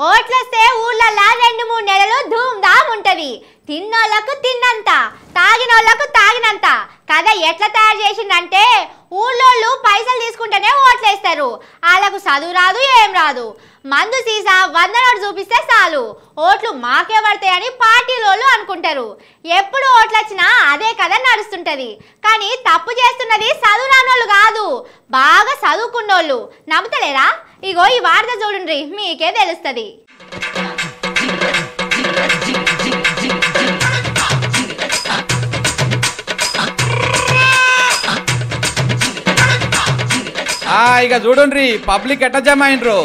ఓట్లొస్తే ఊర్లల్లా 2-3 నెలలు ధూమ్ధామ్ ఉంటది. తిన్నోళ్లకు తిన్నంత, తాగినోళ్లకు తాగినంత. కథ ఎట్లా తయారు చేసిందంటే ఊళ్ళోళ్ళు పైసలు తీసుకుంటేనే ఓట్లేస్తారు. వాళ్ళకు చదువు రాదు, ఏం రాదు. మందు సీసా 100 నోటు చూపిస్తే చాలు ఓట్లు మాకే పడతాయని పార్టీలోళ్ళు అనుకుంటారు. ఎప్పుడు ఓట్లొచ్చినా అదే కథ నడుస్తుంటది. కానీ తప్పు చేస్తున్నది చదువు రానోళ్ళు కాదు, బాగా చదువుకున్నోళ్ళు. నమ్ముతలేరా? ఇగో ఈ వార్త చూడండి, మీకే తెలుస్తుంది. ఇక చూడండి పబ్లిక్ ఎట్ట జమ అయినరు.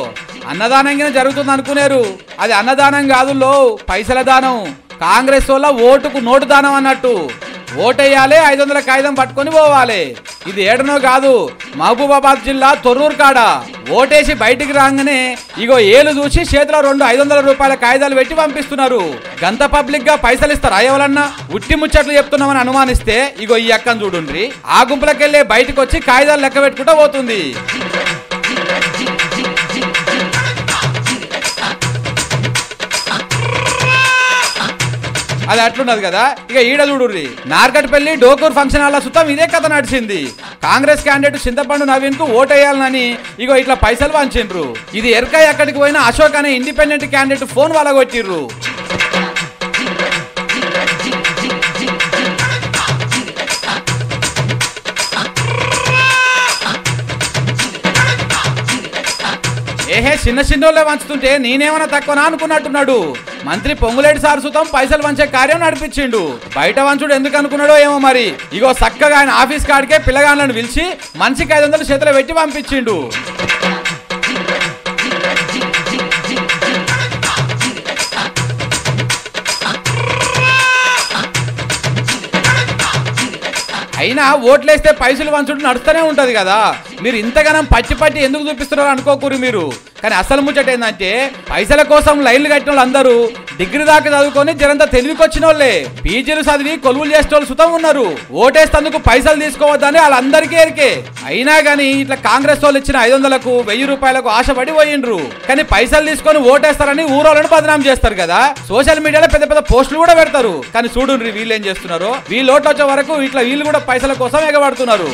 అన్నదానంగా జరుగుతుంది అనుకునేరు, అది అన్నదానం కాదులో, పైసల దానం. కాంగ్రెస్ వల్ల ఓటుకు నోటు దానం అన్నట్టు. ఓటేయాలి, 500 కాగితం పట్టుకొని పోవాలి. ఇది ఏడనో కాదు, మహబూబాబాద్ జిల్లా తొర్రూరు కాడ. ఓటేసి బయటికి రాగానే ఇగో ఏలు చూసి చేతిలో 2 500 రూపాయల కాగితాలు పెట్టి పంపిస్తున్నారు. గంత పబ్లిక్ గా పైసలు ఇస్తారా ఎవరన్నా? ఉట్టి ముచ్చట్లు చెప్తున్నామని అనుమానిస్తే ఇగో ఈ అక్కను చూడుండ్రి, ఆ గుంపులకెళ్ళి బయటకు వచ్చి కాగితాలు లెక్క పెట్టుకుంటూ పోతుంది. అది అట్లున్నది కదా. ఇక ఈడ చూడుర్రి, నార్కట్పల్లి డోకూర్ ఫంక్షన్ హాల్ సుతం ఇదే కథ నడిచింది. కాంగ్రెస్ క్యాండిడేట్ చింతపండు నవీన్ కు ఓటేయాలని ఇగో ఇట్లా పైసలు వంచిండ్రు. ఇది ఎరకాయ అక్కడికి పోయిన అశోక్ అనే ఇండిపెండెంట్ క్యాండిడేట్ ఫోన్ వలగొట్టిర్రు. ఏహే చిన్న చిన్నోళ్ళే వంచుతుంటే నేనేమన్నా తక్కువనా అనుకున్నట్టున్నాడు. మంత్రి పొంగులేటి సార్ సుతం పైసలు వంచే కార్యం నడిపించిండు. బయట వంచుడు ఎందుకు అనుకున్నాడో ఏమో మరి. ఇగో చక్కగా ఆయన ఆఫీస్ కాడికే పిల్లగాళ్ళను పిలిచి మనిషికి 500 చేతులు పెట్టి పంపించిండు. అయినా ఓట్లేస్తే పైసలు వంచుడు నడుస్తూనే ఉంటది కదా. మీరు ఇంతగానం పచ్చి ఎందుకు చూపిస్తున్నారు అనుకోకూరు మీరు. కానీ అసలు ముచ్చట ఏంటంటే పైసల కోసం లైన్లు కట్టిన వాళ్ళు అందరూ డిగ్రీ దాకా చదువుకొని జరంతా తెలివికొచ్చిన వాళ్ళే. పీజీలు చదివి కొలువులు చేసే వాళ్ళు సుతం ఉన్నారు. ఓటేస్తందుకు పైసలు తీసుకోవద్దని వాళ్ళందరికీ ఎరికే. అయినా గానీ ఇట్లా కాంగ్రెస్ వాళ్ళు ఇచ్చిన 500కు 1000 రూపాయలకు ఆశపడి పోయిండ్రు. కానీ పైసలు తీసుకొని ఓటేస్తారని ఊరోళ్ళని బదనాం చేస్తారు కదా. సోషల్ మీడియాలో పెద్ద పెద్ద పోస్టులు కూడా పెడతారు. కానీ చూడుండ్రి వీళ్ళు ఏం చేస్తున్నారు. వీళ్ళు ఓట్లు వచ్చే వరకు ఇట్లా వీళ్ళు కూడా పైసల కోసం ఎగబడుతున్నారు.